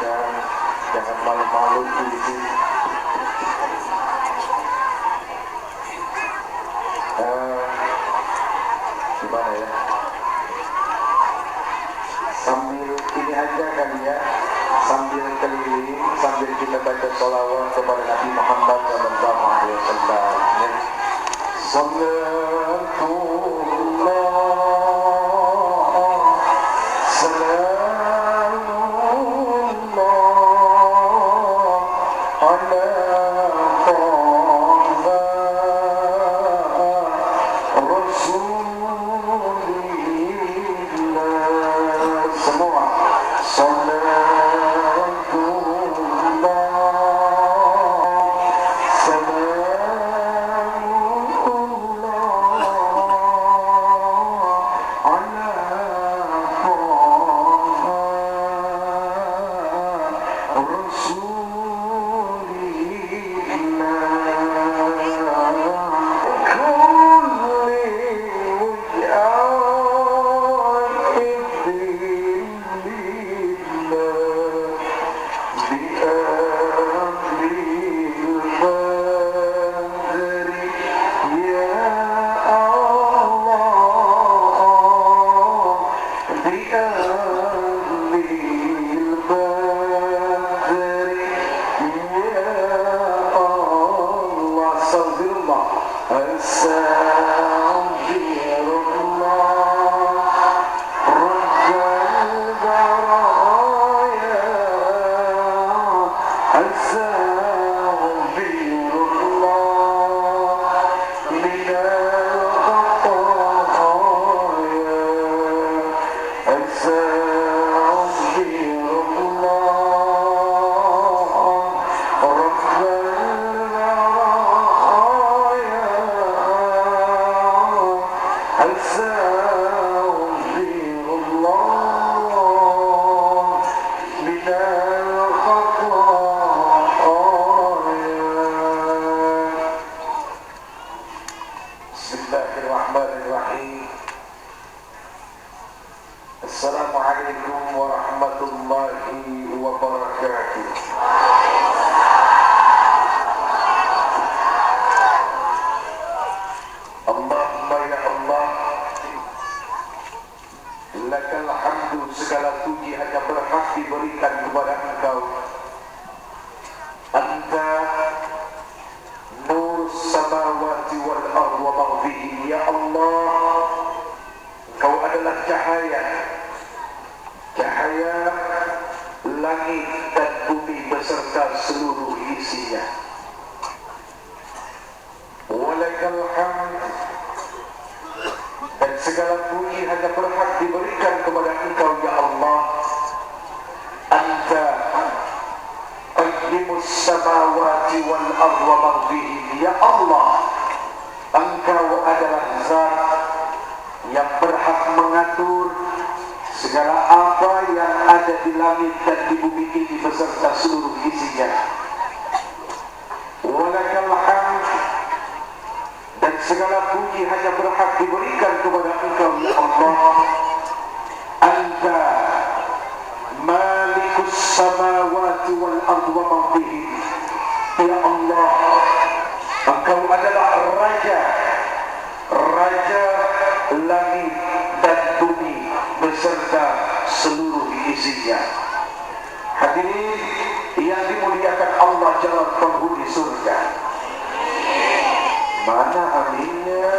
dan jangan malu-malu gitu. Gimana ya? Sambil ini aja kali ya, sambil keliling, sambil kita baca sholawat kepada Nabi Muhammad SAW. Bismillahirrahmanirrahim. Assalamualaikum warahmatullahi wabarakatuh. Allahumma ya Allah, lakal hamdu, segala puji hanya berhak diberikan kepada Engkau. Anta nur samawati wal ardh wa ma fihi. Ya Allah, Engkau adalah cahaya langit dan bumi beserta seluruh isinya. Walakal hamd, dan segala puji hanya berhak diberikan kepada Engkau ya Allah. Anta qayyimus samawati wal ardh wa ma fihi. Ya Allah, Engkau adalah zat yang berhak mengatur segala apa yang ada di langit dan di bumi ini beserta seluruh isinya. Walakal hamd, dan segala puji hanya berhak diberikan kepada Engkau ya Allah. Anta malikus samawati wal ardh wa ma fihi. Ya Allah, Engkau adalah raja langit dan bumi beserta seluruh isinya. Hadirin yang dimuliakan Allah, jalan penghuni surga. Mana aminnya?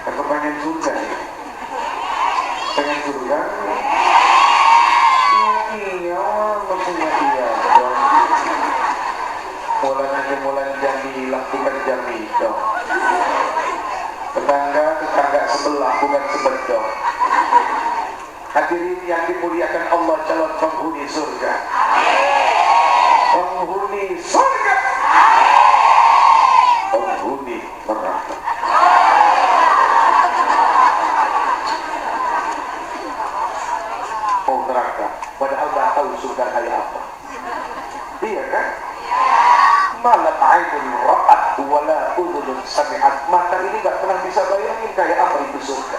Aku pengen surga nih. Pengen surga? Iya, maksudnya iya dong. Mulan Jambi lakukan Jambi dong. Tetangga sebelah bukan sebedong. Hadirin yang dimuliakan Allah, calon penghuni surga. Penghuni surga. Penghuni neraka. Oh neraka, padahal dah tahu surga kayak apa. Iya kan? Malam ainun ra'at wala udhunun sami'at. Mata ini gak pernah bisa bayangin kayak apa itu surga.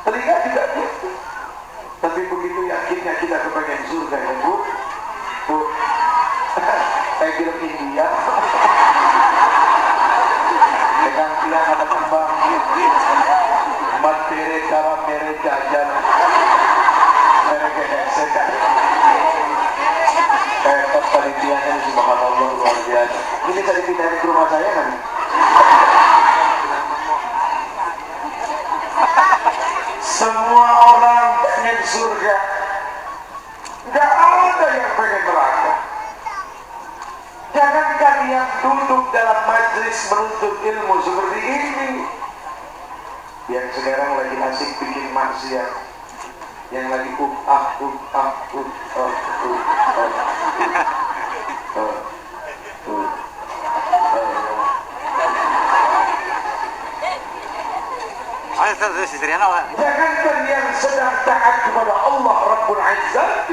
Telinga juga gitu. Tapi begitu yakinnya kita kepengen surga ya Bu. Bu, saya bilang India. Dengan dia ada kembang mat mere cara mere jajan mere gedesekan penelitiannya subhanallah luar biasa. Ini tadi pindahin ke rumah saya kan? Semua orang pengen surga, nggak ada yang pengen neraka. Jangankan yang duduk dalam majlis menuntut ilmu seperti ini, yang sekarang lagi asik bikin maksiat, yang lagi jangankan yang sedang taat kepada Allah Rabbul Izzat,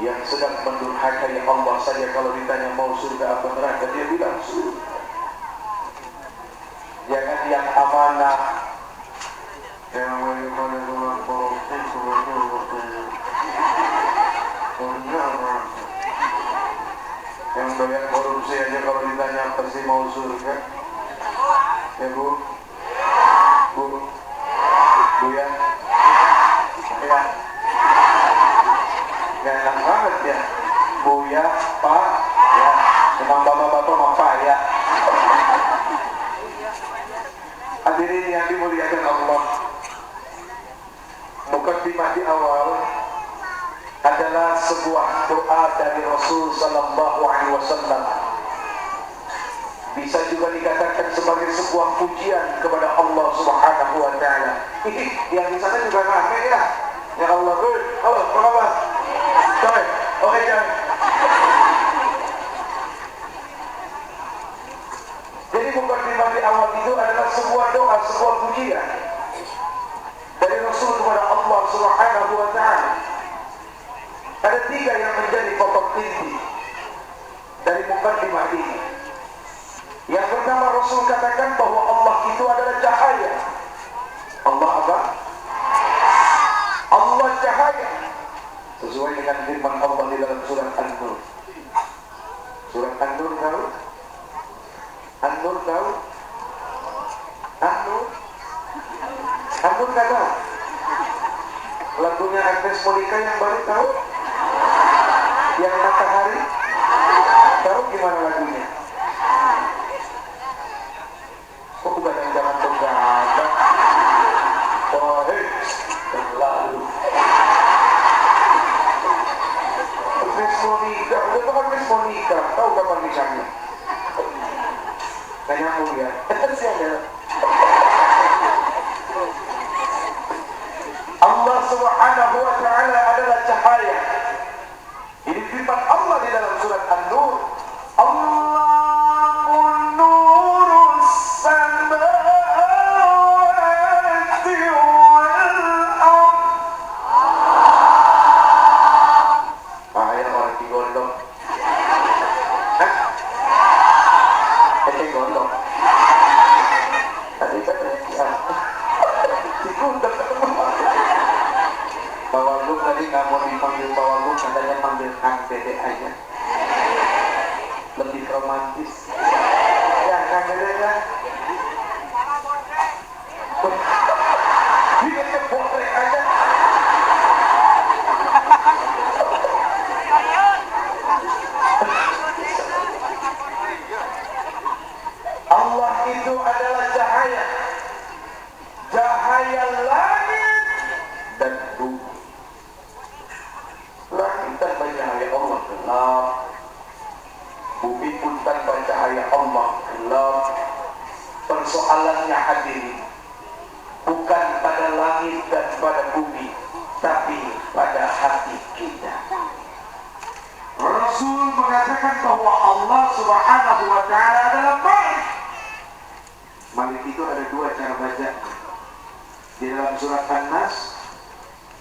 yang sedang mendurhakai Allah saja kalau ditanya mau surga apa neraka dia bilang surga. Jangan yang amanah, yang banyak korupsi aja kalau ditanya pasti mau surga. Ya Bu, Bu ya, ya enak banget ya, Bu ya, Pak ya, memang bapak-bapak mah Pak ya. Hadirin yang dimuliakan Allah, mukadimah di awal adalah sebuah doa dari Rasul sallallahu alaihi wasallam. Bisa juga dikatakan sebagai sebuah pujian kepada Allah Subhanahu wa taala. Yang di sana juga ramai ya. Ya Allah, halo, apa kabar? Oke, jangan. Jadi mukadimah di awal itu adalah sebuah doa, sebuah pujian dari Rasul kepada Allah Subhanahu wa taala. Ada 3 yang menjadi pokok inti dari mukadimah ini. Yang pertama, Rasul katakan bahwa Allah itu adalah cahaya. Allah apa? Allah cahaya. Sesuai dengan firman Allah di dalam surat An-Nur. Surat An-Nur tahu? An-Nur tahu? An-Nur? An-Nur nggak tahu? Lagunya Agnes Monica yang baru tahu? Yang matahari? Tahu gimana lagunya? Kok bukan yang jangan begadang? Oh, terlalu. Agnes Monica, udah tahu Agnes Monica? Tahu kapan nikahnya? Tanya aku ya. Allah Subhanahu wa taala adalah cahaya. Ini firman Allah di dalam surat An-Nur. Allahun nurus samawati wal ardh. Ayah orang digondong. Gondong. Tadi kan ya. Digondong. Pak Wagub tadi nggak mau dipanggil Pak Wagub, katanya panggil Kang Dede aja, lebih romantis. Ya Kang Dede ya. Dia potret aja. Allah itu adalah cahaya, cahaya langit dan bumi. Langit tanpa cahaya Allah gelap, bumi pun tanpa cahaya Allah gelap. Persoalannya hadirin, bukan pada langit dan pada bumi, tapi pada hati kita. Rasul mengatakan bahwa Allah Subhanahu wa taala adalah Malik. Malik itu ada 2 cara baca. Di dalam surat An-Nas,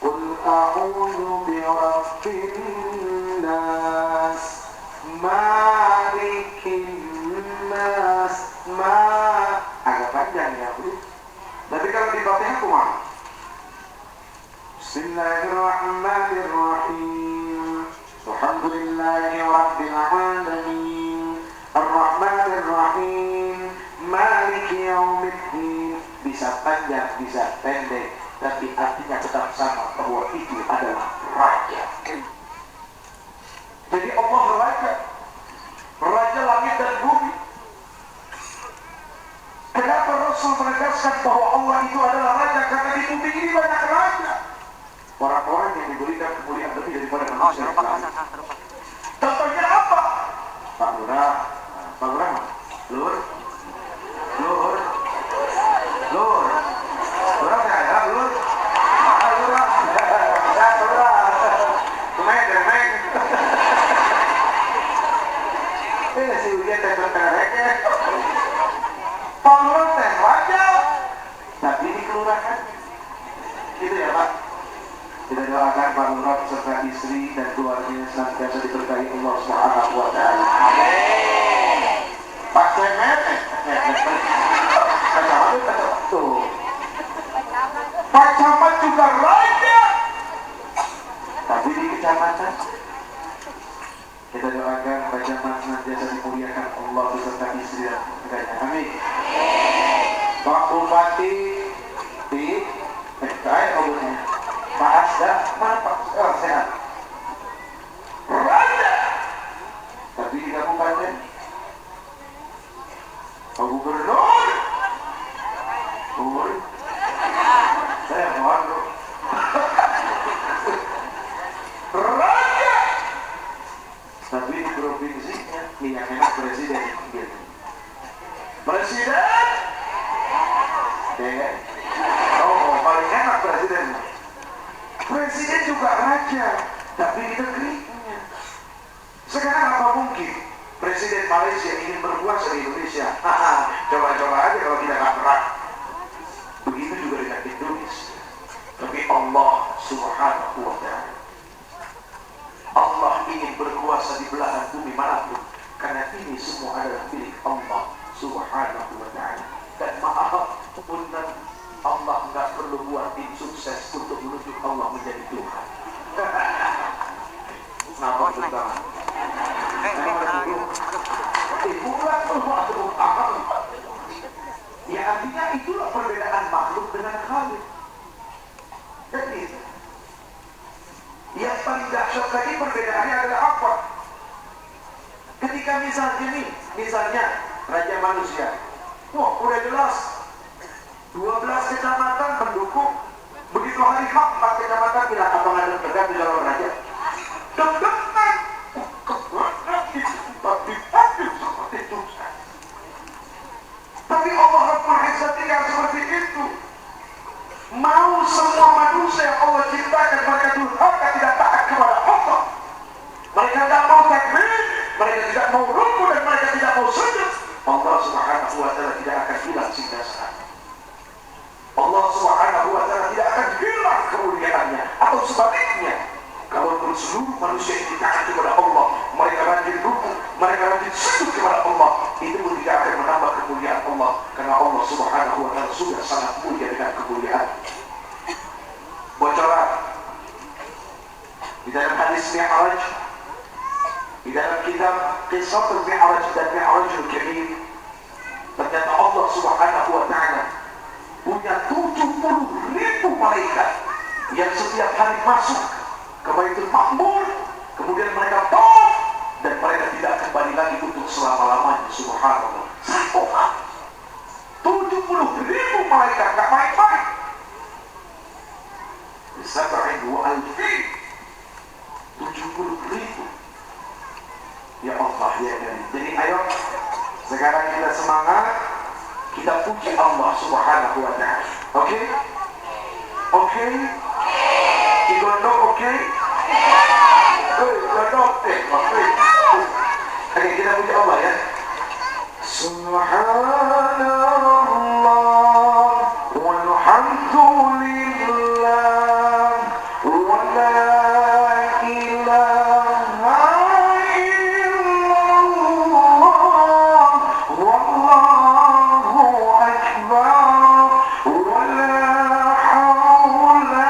Qul a'udzu bi rabbin nas, malikin nas, agak panjang ya, Bro. Tapi kalau di Fatihah kumaha? Bismillahirrahmanirrahim. Alhamdulillahi rabbil alamin. Ar-Rahmanir-Rahim. Maliki yaumiddin. Bisa panjang, bisa pendek, tapi artinya tetap sama, bahwa itu adalah raja. Jadi Allah raja, raja langit dan bumi. Kenapa Rasul menegaskan bahwa Allah itu adalah raja? Karena di bumi ini banyak raja, orang-orang yang diberikan kemuliaan lebih daripada manusia yang lain. Contohnya apa? Pak Lurah, Pak Lurah, Lur, saya, Lur, Lurah, Meng. Si Ujian tengah-tengah Pak Lurah teh raja, tapi di kelurahan. Gitu ya Pak. Kita doakan Pak Lurah beserta istri dan keluarganya senantiasa diberkahi Allah Subhanahu wa taala. Amin. Pak Cemet, Pak Camat juga raja, tapi di kecamatan. Kita doakan Pak Camat senantiasa dimuliakan Allah beserta istri dan keluarganya. Amin. Pak Bupati di Pak Asda, mana Pak? Sehat. Raja, tapi di kabupaten. Pak Gubernur, saya mohon raja, tapi di provinsinya yang enak presiden gitu. Presiden, ya, paling enak presiden. Presiden juga raja, tapi di negerinya. Sekarang apa mungkin Presiden Malaysia ingin berkuasa di Indonesia? Coba-coba aja kalau kita nggak berat. Begitu juga dengan Indonesia. Tapi Allah Subhanahu wa taala, Allah ingin berkuasa di belahan bumi manapun, karena ini semua adalah milik Allah Subhanahu wa taala. Dan maaf, punten, Allah nggak perlu buat tim sukses untuk menunjuk Allah menjadi Tuhan. Kenapa tentang? Ya artinya itulah perbedaan makhluk dengan Khalik. Jadi yang paling dahsyat tadi perbedaannya adalah apa? Ketika misalnya raja manusia, wah udah jelas 12 kecamatan mendukung, begitu hari hak 4 kecamatan bilang apa nggak ada tegak di dalam raja. Deg-degan, seperti itu. Tapi Allah Rabbul Izzat tidak seperti itu. Mau semua manusia yang Allah ciptakan mereka durhaka, tidak taat kepada Allah. Mereka tidak mau takbir, mereka tidak mau ruku, dan mereka tidak mau sujud. Allah Subhanahu wa taala tidak akan hilang singgasana. Allah Subhanahu wa taala tidak akan hilang kemuliaannya, atau sebaliknya. Kalau seluruh manusia ini taat kepada Allah, mereka rajin ruku, mereka rajin sujud kepada Allah, itu pun tidak akan menambah kemuliaan Allah, karena Allah Subhanahu wa taala sudah sangat mulia dengan kemuliaan. Bocoran di dalam hadis Mi'raj, di dalam kitab Qissatul Mi'raj dan Mi'rajul Kabir, ternyata Allah Subhanahu wa taala punya 70.000 malaikat yang setiap hari masuk ke Baitul Ma'mur, kemudian mereka tawaf, dan mereka tidak kembali lagi untuk selama-lamanya. Subhanallah. Satu hal, 70.000 malaikat, gak main-main. Sab'in wa alfin, 70.000. Ya Allah, ya Allah. Jadi ayo sekarang kita semangat, kita puji Allah Subhanahu wa taala. Oke? Oke? Digondok oke? Gondok deh, oke. Oke, kita puji Allah ya. Subhanallah walhamdulillah wa la ilaha illallah wallahu akbar wa la hawla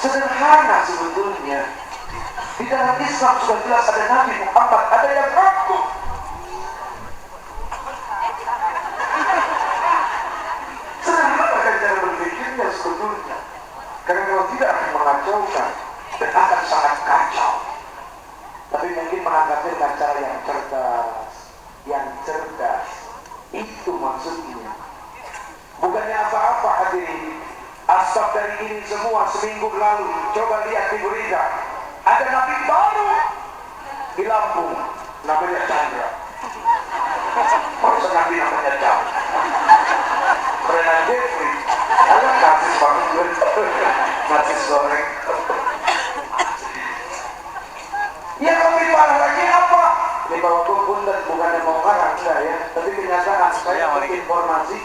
Sederhana sebetulnya. Di dalam Islam sudah jelas ada Nabi Muhammad, ada yang ngaku. Sederhana kan cara berpikirnya sebetulnya. Karena kalau tidak akan mengacaukan dan akan sangat kacau. Tapi mungkin menanggapi dengan cara yang cerdas, itu maksudnya. Bukannya apa-apa hadirin. Asbab dari ini semua seminggu lalu, coba lihat di berita, ada nabi baru di Lampung, namanya Chandra. Masa nabi namanya Chandra? Brennan Jeffrey, ada kasus banget, nasis goreng. Yang lebih parah lagi apa? Di bawah punten bukannya mau ngarang enggak ya, tapi kenyataan saya informasi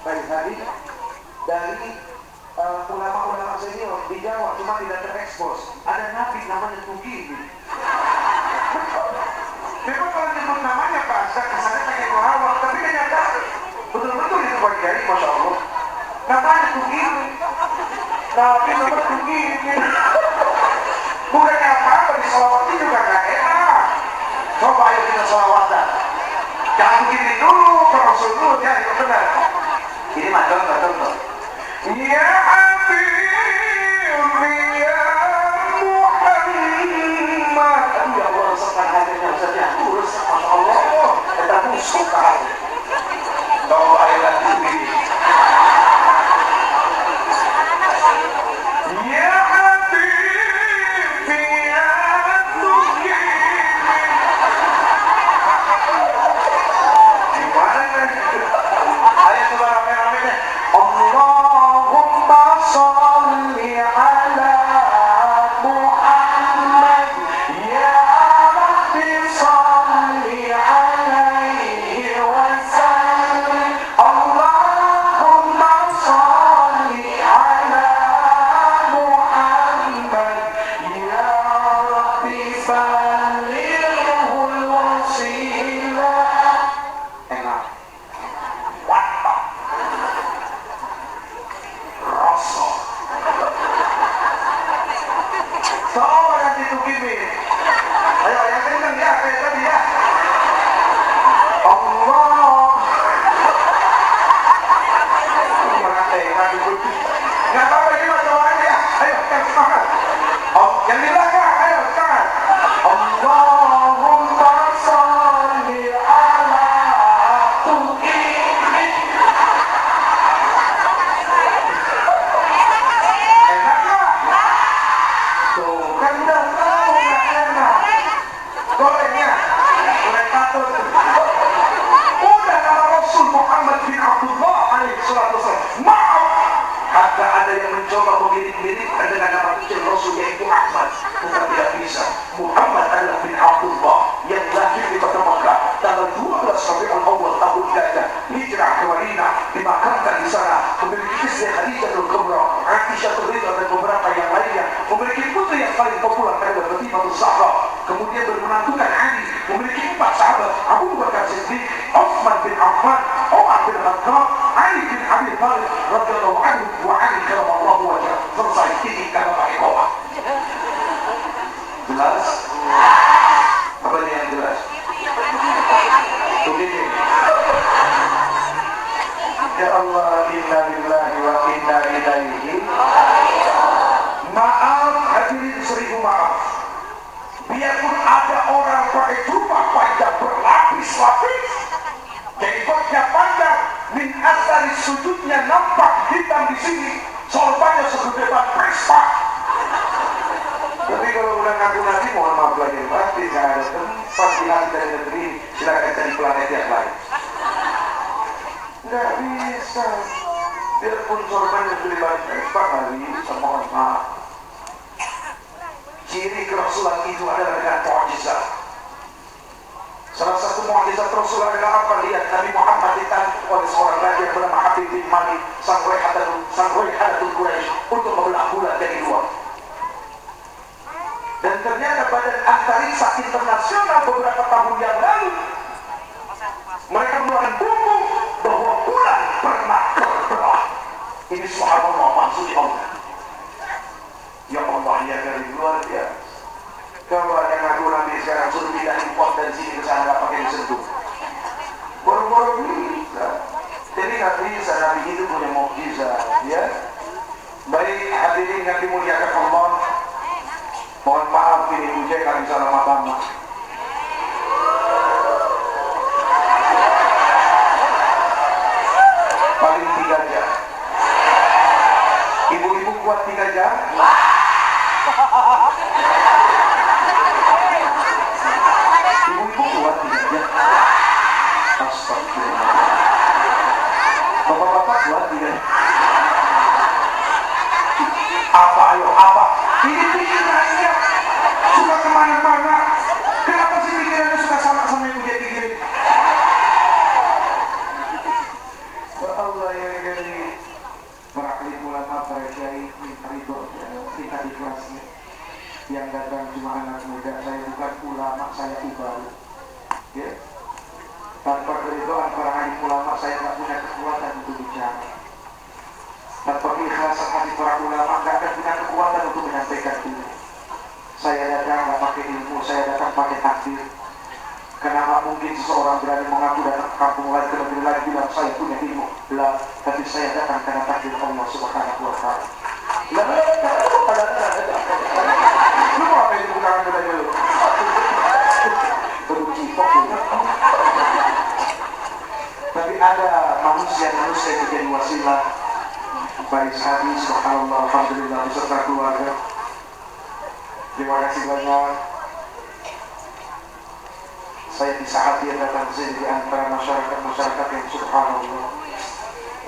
pagi hari dari ulama-ulama senior di Jawa, cuma tidak terekspos. Ada nabi namanya Tugi. Memang kalau nyebut namanya Pak Azhar kesannya pakai kelawak, tapi kenyataan betul-betul itu Pak Kiai, Masya Allah. Namanya Tugi, nabi namanya Tugi. Bukannya apa-apa, di selawatnya juga gak enak. Coba ayo kita selawatan. Jangan begini dulu, ke Rasul dulu, ya itu benar. Ini mah contoh. Ya Habib ya Muhammad. Aduh ya Allah, resepkan hatinya Ustaznya. Resep, Masya Allah. Kita pun suka. Coba ayo lagi begini. Ya kemudian bermenantukan Ali, memiliki 4 sahabat, Abu Bakar Siddiq, Utsman bin Affan, Umar bin Khattab, Ali bin Abi Thalib radhiyallahu anhu wa Ali karramallahu wajhah. Selesai, ini kata pakai koma. Jelas? Apa yang jelas? Begini. Ya Allah, inna lillahi wa inna ilaihi. Maaf hadirin, 1000 maaf. Biarpun ada orang pakai jubah panjang berlapis-lapis, jenggotnya panjang, min asari sujudnya nampak hitam di sini, sorbannya segede ban Vespa. Tapi kalau udah ngaku Nabi, mohon maaf lagi, pasti nggak ada tempat di hati dari negeri ini. Silakan cari planet yang lain. Nggak bisa. Biarpun sorbannya segede ban Vespa, nggak bisa, mohon maaf. Ciri kerasulan itu adalah dengan mukjizat. Salah satu mukjizat Rasul adalah apa? Lihat Nabi Muhammad ditangkap oleh seorang raja yang bernama Habib bin Malik, sang Raihatul Quraisy, untuk membelah bulan dari dua. Dan ternyata Badan Antariksa Internasional beberapa tahun yang lalu mereka mengeluarkan buku bahwa bulan pernah terbelah. Ini subhanallah, maksudnya Allah. Ya Allah. mulia dari luar biasa. Kalau ada ngaku Nabi sekarang suruh pindah import dari sini ke sana nggak pakai disentuh. Boro-boro bisa. Jadi nggak bisa Nabi itu punya mukjizat, ya. Baik hadirin yang dimuliakan Allah. Mohon maaf ini Bujai kami salah mama. Paling 3 jam. Ibu-ibu kuat 3 jam? Ibu-ibu kuat 3 jam. Astagfirullah. Bapak-bapak kuat 3 jam. Apa ayo apa? Ini pikirannya suka kemana-mana. Kenapa sih pikirannya suka sama yang dia pikirin? Allah ya dari para alim ulama, para kiai minta ridho, minta ikhlasnya. Yang datang cuma anak muda, saya bukan ulama, saya ubalu. Ya. Tanpa keridhaan para alim ulama, saya tidak punya kekuatan untuk bicara. Tanpa keikhlasan hati para ulama, tidak akan punya kekuatan untuk menyampaikan ini. Saya datang tidak pakai ilmu, saya datang pakai takdir. Karena tak mungkin seseorang berani mengaku datang ke kampung lain terlebih lagi bilang saya punya ilmu. Lah, tapi saya datang karena takdir Allah Subhanahu wa Ta'ala. Lah, lu mau apa itu bukan bedanya lu? Bercipok juga. Tapi ada manusia yang menjadi wasilah. Baik hadis, subhanallah, alhamdulillah, beserta keluarga. Terima kasih banyak. Saya bisa hadir datang sini di antara masyarakat yang subhanallah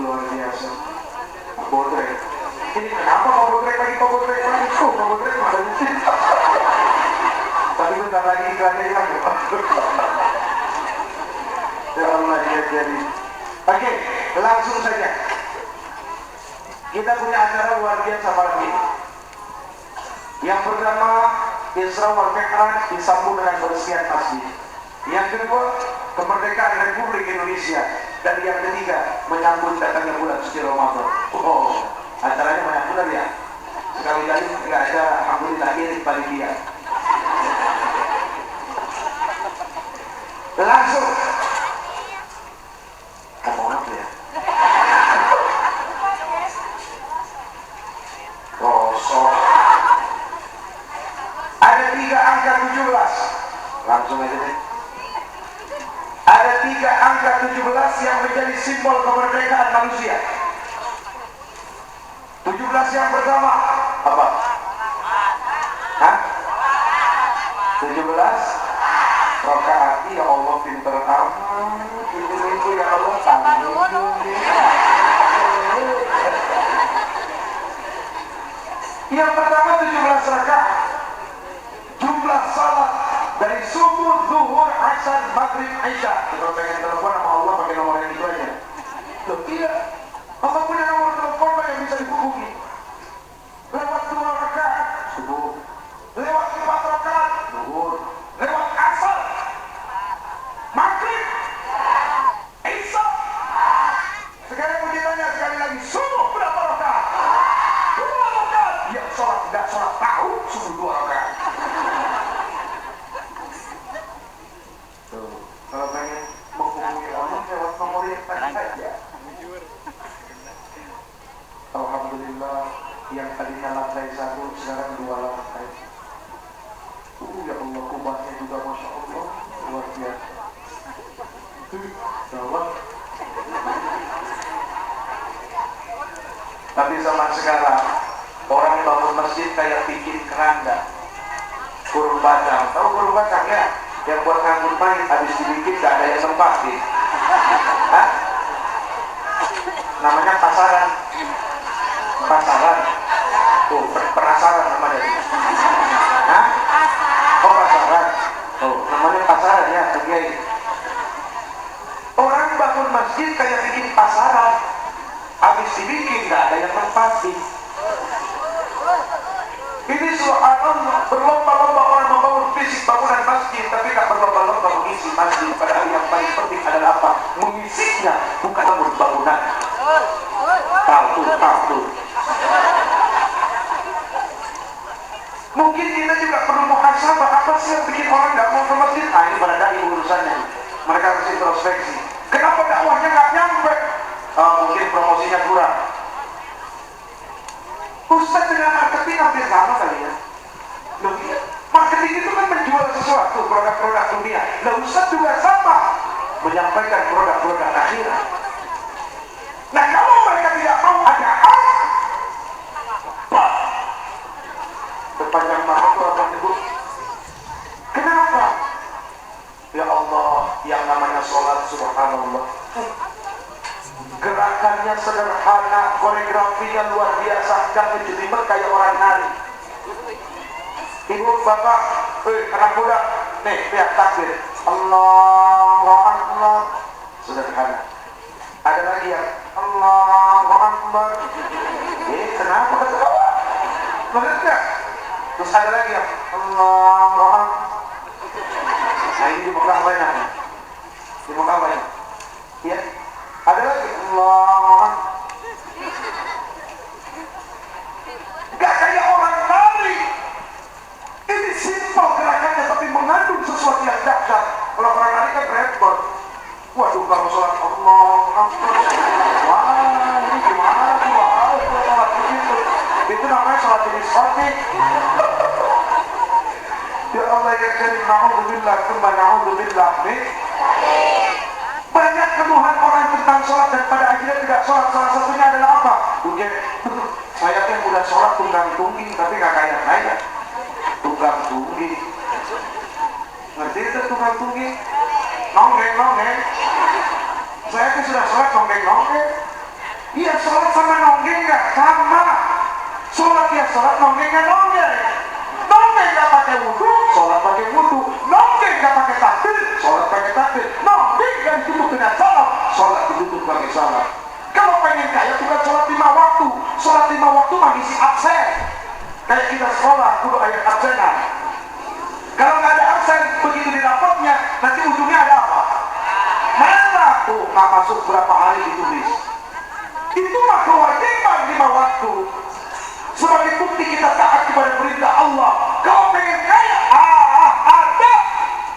luar biasa. Botrek. Ini kenapa Pak Botrek lagi? Pak Botrek ada di sini. Tapi bentar lagi iklannya hilang ya Pak. Ya Allah ya jadi. Oke, langsung saja. Kita punya acara luar biasa malam ini. Yang pertama Isra wal Mi'raj disambung dengan bersihan masjid. Yang kedua, kemerdekaan Republik Indonesia. Dan yang ketiga, menyambut datangnya bulan suci Ramadan. Oh, acaranya banyak benar ya. Sekali-kali nggak ada, alhamdulillah ini panitia. Langsung. Ngomong apa ya? Kosong. Ada 3 angka 17. Langsung aja deh. Ada 3 angka 17 yang menjadi simbol kemerdekaan manusia. 17 yang pertama apa? Hah? 17 rakaat. Ya Allah pinter amat. Itu ya Allah yang pertama 17 rakaat. Jumlah salat dari subuh, zuhur, asar, maghrib, isya. Kalau pengen telepon sama Allah pakai nomor yang itu aja. Loh iya, apa punya nomor telepon yang bisa dihubungi? Lewat 2 rakaat subuh, lewat 4 rakaat zuhur, lewat asar, maghrib, isya. Sekarang mau ditanya sekali lagi, subuh berapa rakaat? 2 rakaat. Ya sholat tidak sholat tahu subuh 2 rakaat. Kalau pengen menghubungi Allah lewat nomor yang tadi saja. Alhamdulillah yang tadinya lantai 1 sekarang 2 lantai. Ya Allah kubahnya juga masya Allah luar biasa. Gawat. Tapi zaman sekarang orang bangun masjid kayak bikin keranda. Kurung batang, tahu kurung batang ya? Yang buat nganggur main, habis dibikin gak ada yang nempatin. Hah? Namanya pasaran. Pasaran. Tuh, penasaran namanya. Hah? Oh, pasaran. Tuh, namanya pasaran ya, Kiai. Orang bangun masjid kayak bikin pasaran. Habis dibikin gak ada yang nempatin. Ini subhanallah, berlomba-lomba orang membangun fisik bangunan masjid, tapi tak berlomba-lomba mengisi masjid. Padahal yang paling penting adalah apa? Mengisinya, bukan bangun bangunan. Tahu. Nah ini pada dai urusannya. Mereka harus introspeksi. Kenapa dakwahnya nggak nyampe? Mungkin promosinya kurang. Ustaz dengan marketing hampir sama kali ya. Loh, iya. Marketing itu kan menjual sesuatu, produk-produk dunia. Nah Ustaz juga sama, menyampaikan produk-produk akhirat. Nah kalau mereka tidak mau ada apa? Sepanjang malam itu apa nyebut? Kenapa? Ya Allah, yang namanya sholat subhanallah. Gerakannya sederhana, koreografinya luar biasa, jangan dijelimet kayak orang nari. Ibu, bapak, anak muda, nih lihat takbir, Allahu Akbar, sederhana. Ada lagi yang Allahu Akbar. Kenapa ketawa? Benar nggak? Terus ada lagi yang Allahu Akbar. Nah ini di Mekah banyak, di Mekah banyak. Ya, ada lagi Allahu Akbar. Gak kayak orang nari. Ini simpel gerakannya tapi mengandung sesuatu yang dahsyat. Kalau orang nari kan repot. Waduh, kalau sholat Allahu Akbar. Wah, ini gimana tuh? Wah, sholat begitu. Itu namanya sholat di diskotik. Ya Allah ya karim, na'udzubillah, tsumma na'udzubillah. Banyak keluhan orang tentang sholat dan pada akhirnya tidak sholat. Salah satunya adalah apa? Saya kan udah sholat tunggang tungging tapi gak kayak saya. Tunggang tungging. Ngerti itu tunggang tungging? Nonggeng. Saya kan sudah sholat nonggeng. Iya, sholat sama nonggeng gak sama. Sholat ya sholat, nonggengnya nonggeng. Nonggeng gak pakai wudhu, sholat pakai wudhu. Nonggeng gak pakai takbir, sholat pakai takbir. Nonggeng gak ditutup dengan salam, sholat ditutup pakai salam. Kalau pengen kaya bukan sholat 5 waktu. Sholat 5 waktu mengisi absen. Kayak kita sekolah, kudu ayat absenan. Kalau nggak ada absen, begitu di rapotnya, nanti ujungnya ada apa? Merah tuh, nggak masuk berapa hari ditulis. Itu mah kewajiban 5 waktu. Sebagai bukti kita taat kepada perintah Allah. Kalau pengen kaya, ada.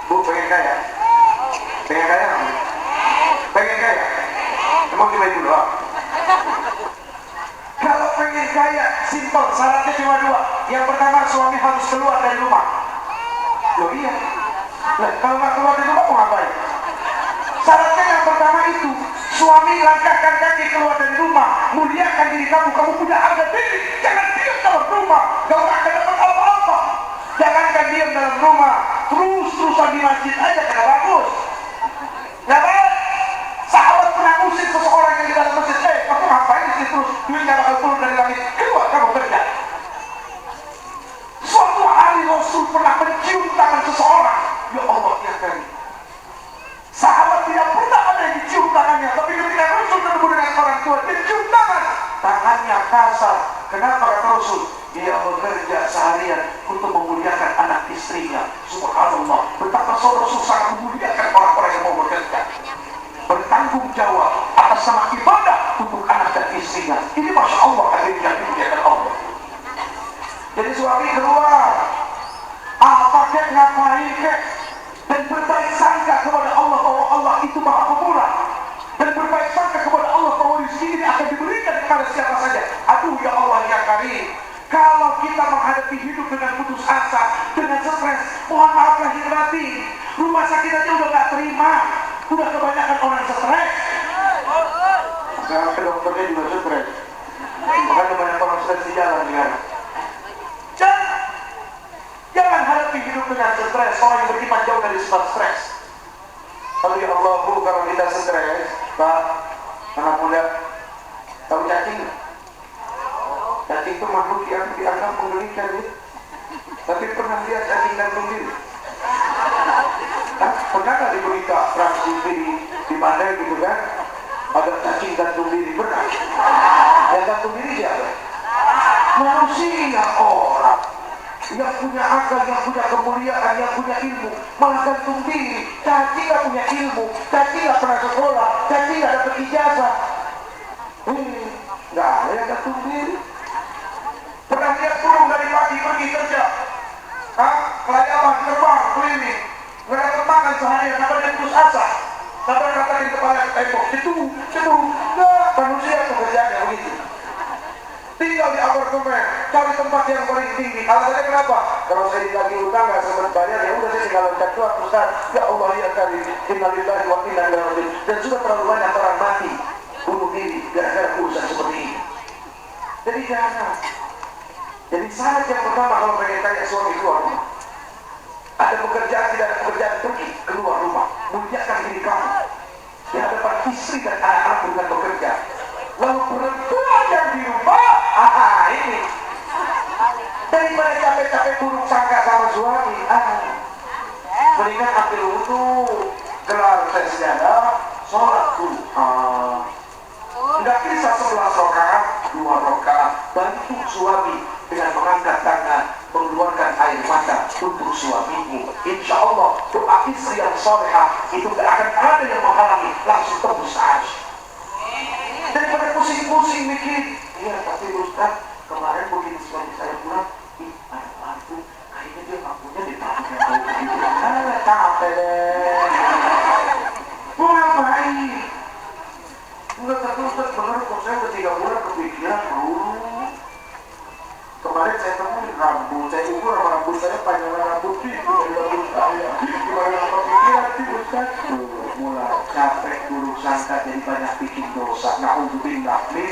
Bu, pengen kaya? Pengen kaya? Pengen kaya? Emang cuma itu doang? Kalau pengen kaya, simpel, syaratnya cuma 2. Yang pertama, suami harus keluar dari rumah. Loh iya. Nah, kalau nggak keluar dari rumah mau ngapain? Syaratnya yang pertama itu, suami langkahkan kaki keluar dari rumah, muliakan diri kamu punya harga diri. Jangan diam dalam rumah, gak akan dapat apa-apa. Jangankan diam dalam rumah, terus-terusan di masjid aja karena bagus. Gak baik. Sahabat pernah usir seseorang yang di dalam masjid. Kamu ngapain di situ terus? Duitnya bakal turun dari langit. Keluar kamu kerja. Suatu hari Rasul pernah mencium tangan seseorang. Ya Allah, ya Karim. Sahabat tidak pernah ada yang dicium tangannya, tapi ketika Rasul ketemu dengan orang tua, dia cium tangan. Tangannya kasar. Kenapa kata Rasul? Dia bekerja seharian untuk memuliakan anak istrinya. Subhanallah. Betapa Rasul sangat memuliakan orang-orang yang mau bekerja. Bertanggung jawab atas nama ibadah untuk anak dan istrinya. Ini Masya Allah akhirnya dimuliakan Allah. Jadi suami keluar, apa kek ngapain kek, dan berbaik sangka kepada Allah bahwa Allah itu maha pemurah, dan berbaik sangka kepada Allah bahwa rezeki ini akan diberikan kepada siapa saja. Aduh ya Allah ya Karim, kalau kita menghadapi hidup dengan putus asa, dengan stres, mohon maaf lahir batin, rumah sakit aja udah gak terima, udah kebanyakan orang stres. Sekarang ke dokternya juga stres, makanya banyak orang stres di jalan ya. Jangan hadapi hidup dengan stres. Orang yang beriman jauh dari sifat stres. Kalau ya Allah Bu, kalau kita stres, Pak, anak muda, tahu cacing? Cacing itu makhluk yang dianggap mengerikan ya. Tapi pernah lihat cacing gantung diri? Pernah nggak di berita fraksi di mana gitu kan? Ada cacing gantung diri, pernah? Yang gantung diri siapa? Manusia orang. Yang punya akal, yang punya kemuliaan, yang punya ilmu, malah gantung diri. Cacing gak punya ilmu, cacing gak pernah sekolah, cacing gak dapat ijazah. Gak ada yang gantung diri. Pernah lihat burung dari pagi pergi kerja, kelayapan terbang keliling, gak dapat tembok, jenuh. Nah, manusia pekerjaannya begitu. Tinggal di apartemen, cari tempat yang paling tinggi. Alasannya kenapa? Kalau saya ditagih utang nggak sempat bayar, ya udah saya tinggal loncat doang. Ustaz, ya Allah ya kali, innalillahi wa inna ilaihi raji'un. Dan sudah terlalu banyak orang mati, bunuh diri gara-gara urusan seperti ini. Jadi jangan. Jadi syarat yang pertama kalau pengen tanya suami keluar rumah, ada pekerjaan tidak ada pekerjaan, pergi keluar rumah, muliakan diri kamu di hadapan istri dan anak-anak dengan bekerja. Lalu perempuan yang di rumah, ini daripada capek-capek buruk sangka sama suami, mendingan ambil wudu, gelar sejadah, sholat dulu. Enggak bisa 11 rakaat, 2 rakaat. Bantu suami dengan mengangkat tangan, mengeluarkan air mata untuk suamimu. Insya Allah doa istri yang salehah itu tidak akan ada yang menghalangi, langsung tembus aja. Daripada pusing-pusing mikir, iya tapi Ustaz kemarin begitu suami saya pulang, ada lampu, kayaknya dia lampunya ditaruh yang begitu. Capek. Mau ngapain? Enggak tapi Ustaz bener kok saya udah 3 bulan kepikiran kemarin saya temuin rambut, saya ukur sama rambut saya panjang rambut itu dari rambut saya. Gimana kepikiran sih Ustaz? Mulai capek buruk sangka jadi banyak bikin dosa. Na'udzubillah min